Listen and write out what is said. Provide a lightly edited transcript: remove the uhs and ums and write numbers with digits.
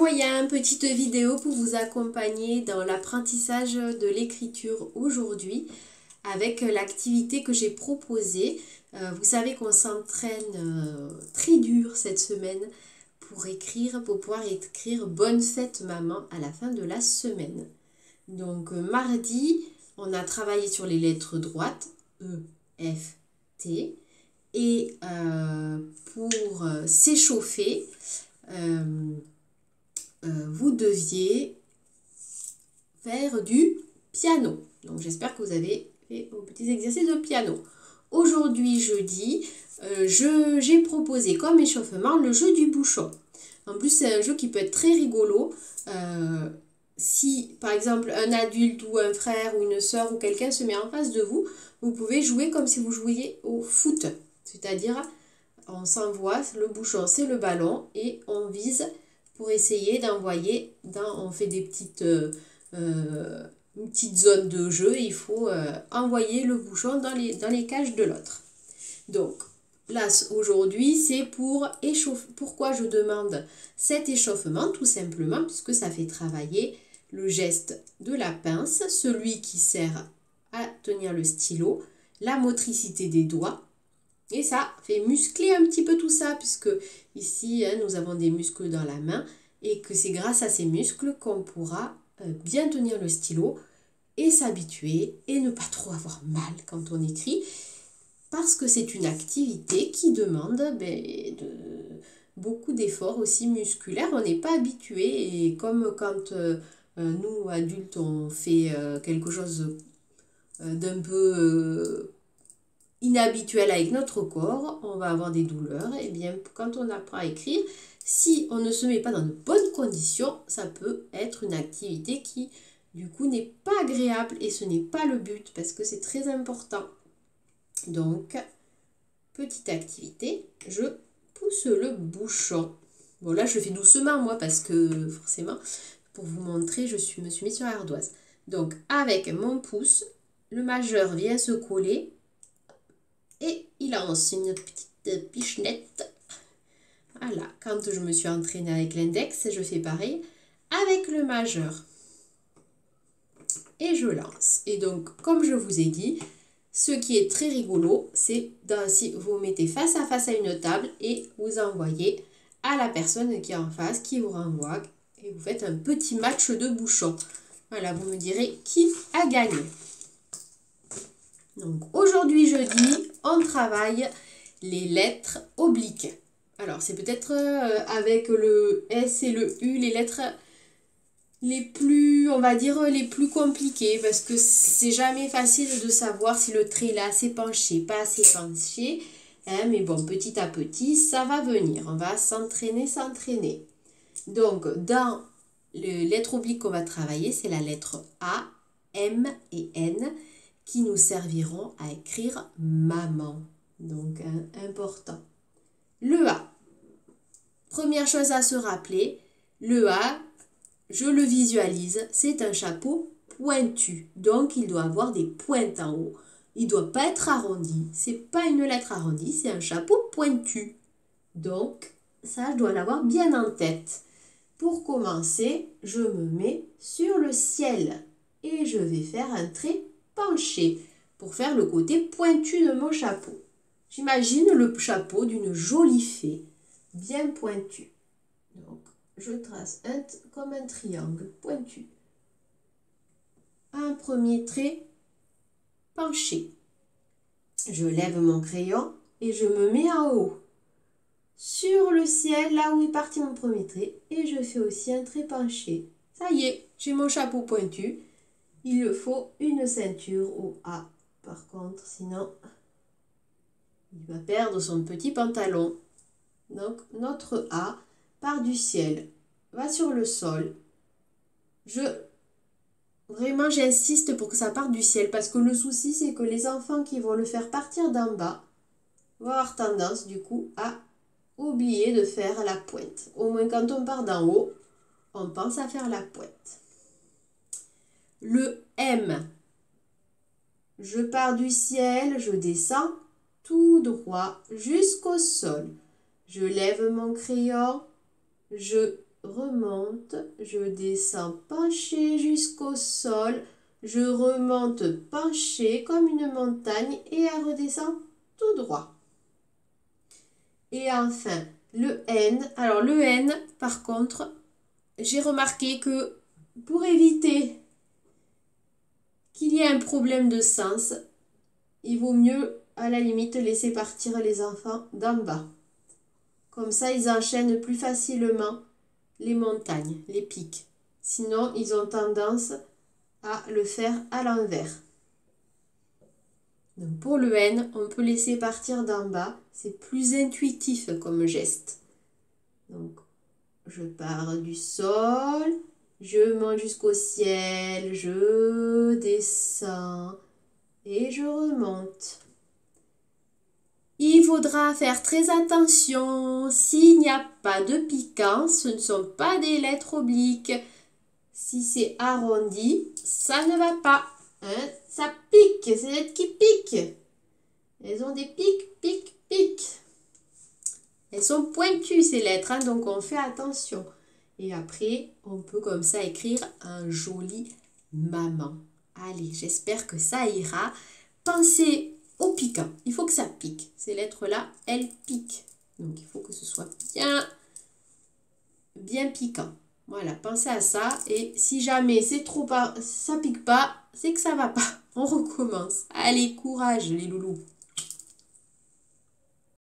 moyens, petite vidéo pour vous accompagner dans l'apprentissage de l'écriture aujourd'hui avec l'activité que j'ai proposée. Vous savez qu'on s'entraîne très dur cette semaine pour écrire, pour pouvoir écrire Bonne fête maman à la fin de la semaine. Donc mardi, on a travaillé sur les lettres droites, E, F, T. Et pour s'échauffer, vous deviez faire du piano. Donc j'espère que vous avez fait vos petits exercices de piano. Aujourd'hui, jeudi, j'ai proposé comme échauffement le jeu du bouchon. En plus, c'est un jeu qui peut être très rigolo. Si, par exemple, un adulte ou un frère ou une soeur ou quelqu'un se met en face de vous, vous pouvez jouer comme si vous jouiez au foot. C'est-à-dire, on s'envoie, le bouchon, c'est le ballon, et on vise pour essayer d'envoyer, on fait des une petite zone de jeu, et il faut envoyer le bouchon dans les cages de l'autre. Donc, là, aujourd'hui, c'est pour échauffer. Pourquoi je demande cet échauffement? Tout simplement, puisque ça fait travailler le geste de la pince, celui qui sert à tenir le stylo, la motricité des doigts, et ça fait muscler un petit peu tout ça, puisque ici, nous avons des muscles dans la main, et que c'est grâce à ces muscles qu'on pourra bien tenir le stylo et s'habituer et ne pas trop avoir mal quand on écrit, parce que c'est une activité qui demande beaucoup d'efforts aussi musculaires. On n'est pas habitué, et comme quand nous, adultes, on fait quelque chose d'un peu inhabituel avec notre corps, on va avoir des douleurs. Et bien, quand on apprend à écrire, si on ne se met pas dans de bonnes conditions, ça peut être une activité qui, du coup, n'est pas agréable, et ce n'est pas le but, parce que c'est très important. Donc, petite activité, je pousse le bouchon. Bon, là, je le fais doucement, moi, parce que, forcément, pour vous montrer, me suis mis sur l'ardoise. Donc, avec mon pouce, le majeur vient se coller, et il lance une petite pichenette. Voilà, quand je me suis entraînée avec l'index, je fais pareil avec le majeur. Et je lance. Et donc, comme je vous ai dit, ce qui est très rigolo, c'est si vous mettez face à une table et vous envoyez à la personne qui est en face, qui vous renvoie, et vous faites un petit match de bouchons. Voilà, vous me direz qui a gagné. Donc aujourd'hui jeudi, on travaille les lettres obliques. Alors c'est peut-être avec le S et le U, les lettres les plus, on va dire, les plus compliquées, parce que c'est jamais facile de savoir si le trait est assez penché, pas assez penché. Mais bon, petit à petit, ça va venir. On va s'entraîner. Donc, dans les lettres obliques qu'on va travailler, c'est la lettre A, M et N, qui nous serviront à écrire maman. Donc, important. Le A. Première chose à se rappeler, le A, je le visualise, c'est un chapeau pointu. Donc, il doit avoir des pointes en haut. Il ne doit pas être arrondi. C'est pas une lettre arrondie, c'est un chapeau pointu. Donc, ça, je dois l'avoir bien en tête. Pour commencer, je me mets sur le ciel et je vais faire un trait penché pour faire le côté pointu de mon chapeau. J'imagine le chapeau d'une jolie fée, bien pointu. Donc, je trace comme un triangle pointu. Un premier trait penché. Je lève mon crayon et je me mets en haut, sur le ciel, là où est parti mon premier trait, et je fais aussi un trait penché. Ça y est, j'ai mon chapeau pointu. Il me faut une ceinture au A. Par contre, sinon, il va perdre son petit pantalon. Donc, notre A part du ciel, va sur le sol. Vraiment, j'insiste pour que ça parte du ciel, parce que le souci, c'est que les enfants qui vont le faire partir d'en bas vont avoir tendance, du coup, à oublier de faire la pointe. Au moins, quand on part d'en haut, on pense à faire la pointe. Le M. Je pars du ciel, je descends tout droit jusqu'au sol. Je lève mon crayon, je remonte, je descends penché jusqu'au sol, je remonte penché comme une montagne et elle redescend tout droit. Et enfin, le N. Alors le N, par contre, j'ai remarqué que pour éviter qu'il y ait un problème de sens, il vaut mieux à la limite laisser partir les enfants d'en bas. Comme ça, ils enchaînent plus facilement les montagnes, les pics. Sinon, ils ont tendance à le faire à l'envers. Donc pour le N, on peut laisser partir d'en bas. C'est plus intuitif comme geste. Donc, je pars du sol, je monte jusqu'au ciel, je descends et je remonte. Il faudra faire très attention. S'il n'y a pas de piquant, ce ne sont pas des lettres obliques. Si c'est arrondi, ça ne va pas. Hein? Ça pique, c'est des lettres qui piquent. Elles ont des pics, pics, pics. Elles sont pointues ces lettres, hein, donc on fait attention. Et après, on peut comme ça écrire un joli maman. Allez, j'espère que ça ira. Pensez au piquant. Il faut que ça pique. Ces lettres-là, elles piquent. Donc, il faut que ce soit bien piquant. Voilà, pensez à ça. Et si jamais c'est trop ça pique pas, c'est que ça va pas. On recommence. Allez, courage les loulous.